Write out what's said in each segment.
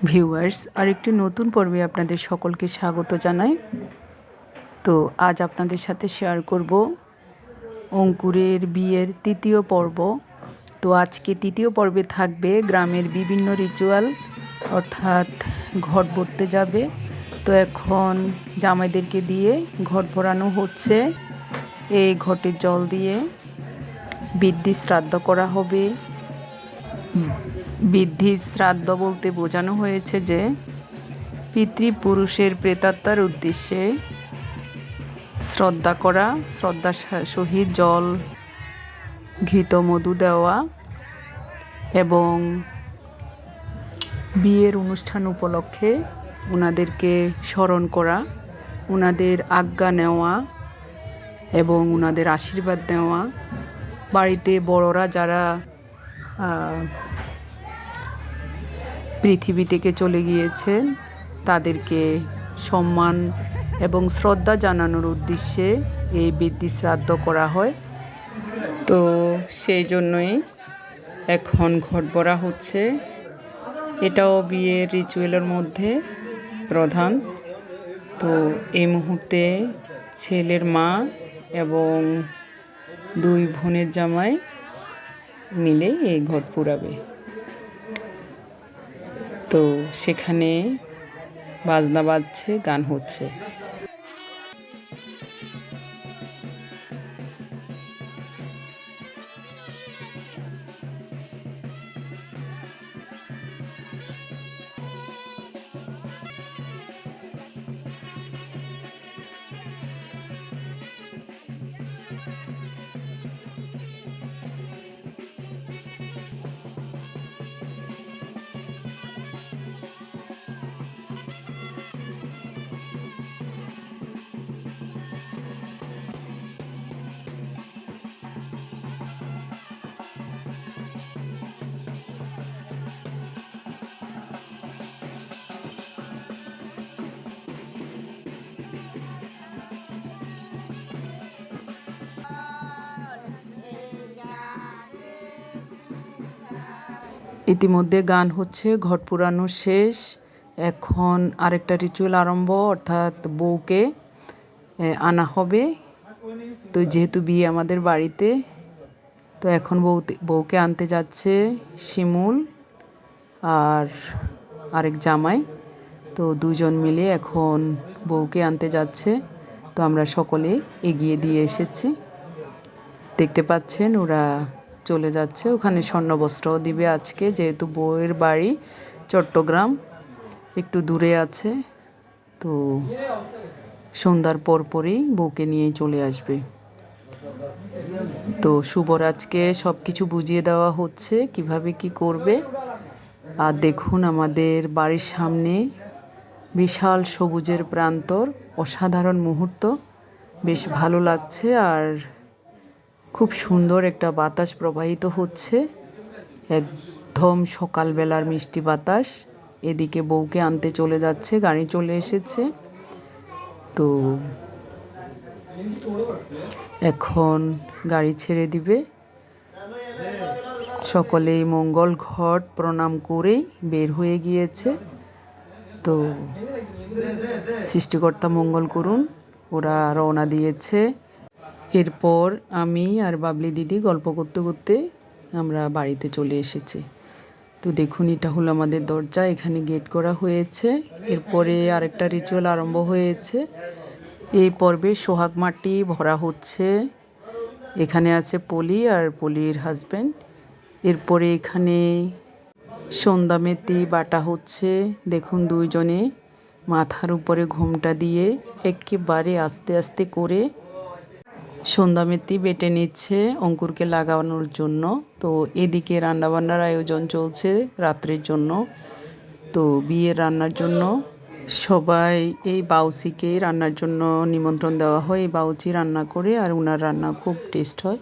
Viewers, আরেকটি নতুন পর্বে আপনাদের সকলকে স্বাগত জানাই। তো আজ আপনাদের সাথে শেয়ার করব অঙ্কুরের বিয়ের তৃতীয় পর্ব। তো আজকে তৃতীয় পর্বে থাকবে গ্রামের বিভিন্ন রিচুয়াল, অর্থাৎ ঘট ভরতে যাবে। তো এখন জামাইদেরকে দিয়ে ঘট ভরানো হচ্ছে। এই ঘটের জল দিয়ে বৃদ্ধি শ্রাদ্ধ করা হবে। বৃদ্ধি শ্রাদ্ধ বলতে বোঝানো হয়েছে যে পিতৃপুরুষের প্রেতাত্মার উদ্দেশ্যে শ্রদ্ধা করা, শ্রদ্ধার সহিত জল, ঘৃত, মধু দেওয়া এবং বিয়ের অনুষ্ঠান উপলক্ষে ওনাদেরকে স্মরণ করা, ওনাদের আজ্ঞা নেওয়া এবং ওনাদের আশীর্বাদ নেওয়া। বাড়িতে বড়রা যারা পৃথিবী থেকে চলে গিয়েছেন তাদেরকে সম্মান এবং শ্রদ্ধা জানানোর উদ্দেশ্যে এই বৃদ্ধি শ্রাদ্ধ করা হয়। তো সেই জন্যই এখন ঘট ভরা হচ্ছে। এটাও বিয়ের রিচুয়ালের মধ্যে প্রধান। তো এই মুহূর্তে ছেলের মা এবং দুই বোনের জামাই মিলে এই ঘট পুরাবে। তো সেখানে বাজনা বাজছে, গান হচ্ছে। ইতিমধ্যে গান হচ্ছে, ঘট পুরানো শেষ। এখন আরেকটা রিচুয়াল আরম্ভ, অর্থাৎ বউকে আনা হবে। তো যেহেতু বিয়ে আমাদের বাড়িতে, তো এখন বউকে আনতে যাচ্ছে শিমুল আর আরেক জামাই। তো দুজন মিলে এখন বউকে আনতে যাচ্ছে। তো আমরা সকলে এগিয়ে দিয়ে এসেছি। দেখতে পাচ্ছেন ওরা চলে যাচ্ছে। ওখানে স্বর্ণবস্ত্র দিবে আজকে, যেহেতু বউয়ের বাড়ি চট্টগ্রাম, একটু দূরে আছে। তো সন্ধ্যার পরপরই বউকে নিয়ে চলে আসবে। তো শুভরাজকে সব কিছু বুঝিয়ে দেওয়া হচ্ছে কিভাবে কি করবে। আর দেখুন আমাদের বাড়ির সামনে বিশাল সবুজের প্রান্তর, অসাধারণ মুহূর্ত, বেশ ভালো লাগছে। আর খুব সুন্দর একটা বাতাস প্রবাহিত হচ্ছে, একদম সকালবেলার মিষ্টি বাতাস। এদিকে বউকে আনতে চলে যাচ্ছে, গাড়ি চলে এসেছে। তো এখন গাড়ি ছেড়ে দিবে। সকলেই মঙ্গল ঘট প্রণাম করেই বের হয়ে গিয়েছে। তো সৃষ্টিকর্তা মঙ্গল করুন। ওরা রওনা দিয়েছে। এরপর আমি আর বাবলি দিদি গল্প করতে করতে আমরা বাড়িতে চলে এসেছি। তো দেখুন, এটা হলো আমাদের দরজা, এখানে গেট করা হয়েছে। এরপরে আরেকটা রিচুয়াল আরম্ভ হয়েছে। এই পর্বে সোহাগ মাটি ভরা হচ্ছে। এখানে আছে পলি আর পলির হাজব্যান্ড। এরপরে এখানে সন্ধ্যা মেথি বাটা হচ্ছে। দেখুন দুইজনে মাথার উপরে ঘোমটা দিয়ে একেবারে আস্তে আস্তে করে সন্ধ্যা মেথি বেটে নিচ্ছে অঙ্কুরকে লাগানোর জন্য। তো এদিকে রান্নাবান্নার আয়োজন চলছে রাত্রের জন্য। তো বিয়ের রান্নার জন্য সবাই এই বাউচিকেই রান্নার জন্য নিমন্ত্রণ দেওয়া হয়। এই বাউচি রান্না করে, আর ওনার রান্না খুব টেস্ট হয়।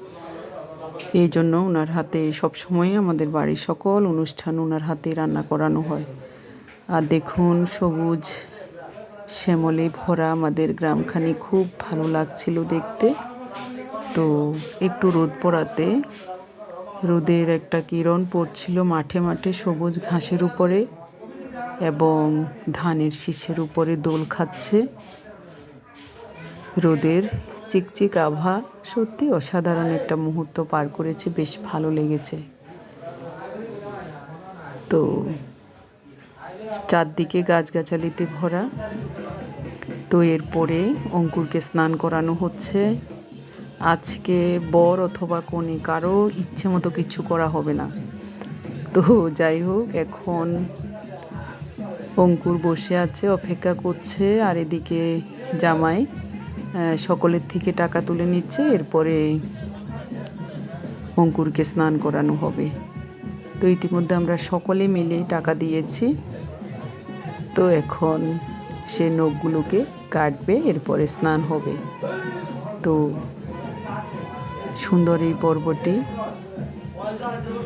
এই জন্য ওনার হাতে সবসময় আমাদের বাড়ির সকল অনুষ্ঠান ওনার হাতে রান্না করানো হয়। আর দেখুন সবুজ শ্যামলে ভরা আমাদের গ্রামখানি, খুব ভালো লাগছিল দেখতে। তো একটু রোদ পড়াতে রোদের একটা কিরণ পড়ছিল মাঠে মাঠে সবুজ ঘাসের উপরে। এবং ধানের শীষের উপরে দোল খাচ্ছে। রোদের চিকচিক আভা, সত্যি অসাধারণ একটা মুহূর্ত পার করেছে, বেশ ভালো লেগেছে। তো চারদিকে গাছগাছালিতে ভরা। তো এরপরে অঙ্কুরকে স্নান করানো হচ্ছে। আজকে বর অথবা কনে কারো ইচ্ছে মতো কিছু করা হবে না। তো যাই হোক, এখন অঙ্কুর বসে আছে, অপেক্ষা করছে, আর এদিকে জামাই সকলের থেকে টাকা তুলে নিচ্ছে। এরপরে অঙ্কুরকে স্নান করানো হবে। তো ইতিমধ্যে আমরা সকলে মিলে টাকা দিয়েছি। তো এখন সে নখগুলোকে কাটবে, এরপরে স্নান হবে। তো সুন্দর এই পর্বটি,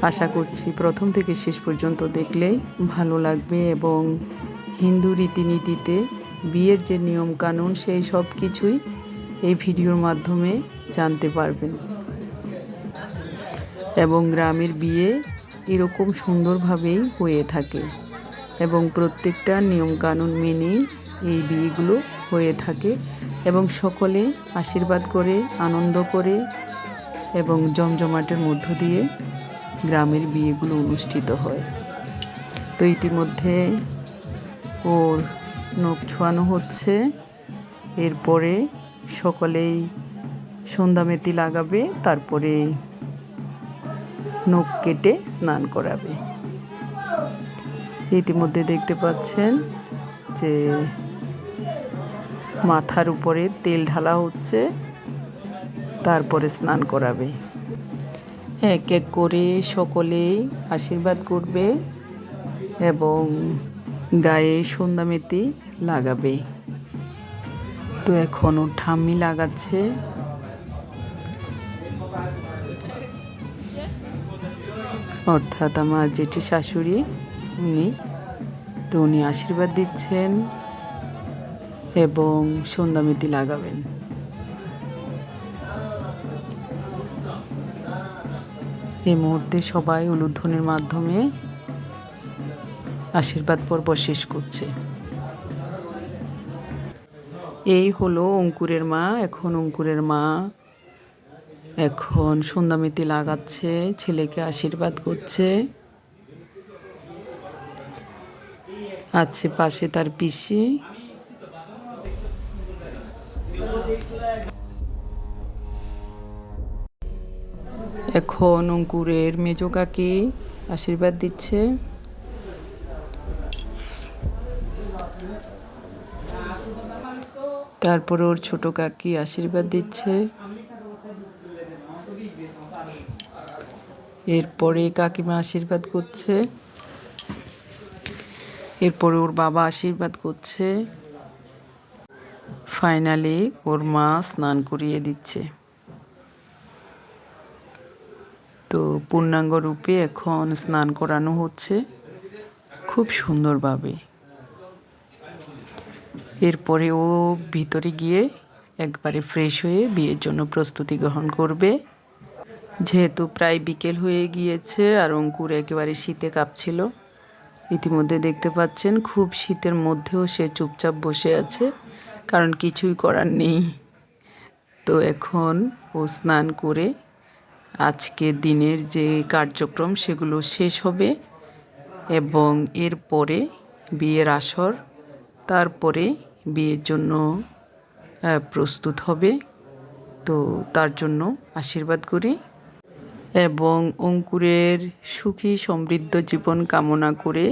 আশা করছি প্রথম থেকে শেষ পর্যন্ত দেখলে ভালো লাগবে এবং হিন্দু রীতিনীতিতে বিয়ের যে নিয়মকানুন সেই সব কিছুই এই ভিডিওর মাধ্যমে জানতে পারবেন। এবং গ্রামের বিয়ে এরকম সুন্দরভাবেই হয়ে থাকে এবং প্রত্যেকটা নিয়মকানুন মেনেই এই বিয়েগুলো হয়ে থাকে এবং সকলে আশীর্বাদ করে, আনন্দ করে এবং জমজমাটের মধ্য দিয়ে গ্রামের বিয়েগুলো অনুষ্ঠিত হয়। তো ইতিমধ্যে ওর নখ ছোঁয়ানো হচ্ছে। এরপরে সকলেই সন্ধ্যামেতি লাগাবে, তারপরে নখ কেটে স্নান করাবে। ইতিমধ্যে দেখতে পাচ্ছেন যে মাথার উপরে তেল ঢালা হচ্ছে, তারপরে স্নান করাবে। এক এক করে সকলেই আশীর্বাদ করবে এবং গায়ে সন্ধ্যামেতি লাগাবে। তো এখনও ঠাম্মি লাগাচ্ছে। অর্থাৎ আমার জেঠি শাশুড়ি, উনি আশীর্বাদ দিচ্ছেন এবং সন্ধ্যামেতি লাগাবেন। এই মুহূর্তে সবাই উলুধ্বনির মাধ্যমে আশীর্বাদ পর্ব শেষ করছে। এই হলো অঙ্কুরের মা। এখন অঙ্কুরের মা সন্ধ্যামেতি লাগাচ্ছে, ছেলেকে আশীর্বাদ করছে। আছে পাশে তার পিসি। এখন অঙ্কুরের মেজ কাকি আশীর্বাদ দিচ্ছে। তারপর ওর ছোট কাকি আশীর্বাদ দিচ্ছে। এরপরে কাকিমা আশীর্বাদ করছে। এরপরে ওর বাবা আশীর্বাদ করছে। ফাইনালি ওর মা স্নান করিয়ে দিচ্ছে। তো পূর্ণাঙ্গ রূপে এখন স্নান করানো হচ্ছে খুব সুন্দরভাবে। এরপরে ও ভিতরে গিয়ে একবারে ফ্রেশ হয়ে বিয়ের জন্য প্রস্তুতি গ্রহণ করবে। যেহেতু প্রায় বিকেল হয়ে গিয়েছে আর অঙ্কুর একেবারে শীতে কাঁপছিল। ইতিমধ্যে দেখতে পাচ্ছেন খুব শীতের মধ্যেও সে চুপচাপ বসে আছে, কারণ কিছুই করার নেই। তো এখন ও স্নান করে আজকের দিনের যে কার্যক্রম সেগুলো শেষ হবে এবং এরপরে বিয়ের আসর, তারপরে বিয়ের জন্য প্রস্তুত হবে। তো তার জন্য আশীর্বাদ করি এবং অঙ্কুরের সুখী সমৃদ্ধ জীবন কামনা করে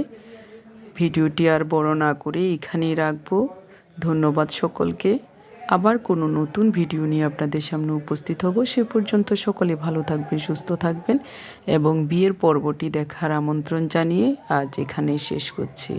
ভিডিওটি আর বড় না করে এখানেই রাখবো। ধন্যবাদ সকলকে। আবার কোনো নতুন ভিডিও নিয়ে আপনাদের সামনে উপস্থিত হব। সে পর্যন্ত সকলে ভালো থাকবেন, সুস্থ থাকবেন এবং বিয়ের পর্বটি দেখার আমন্ত্রণ জানিয়ে আজ এখানেই শেষ করছি।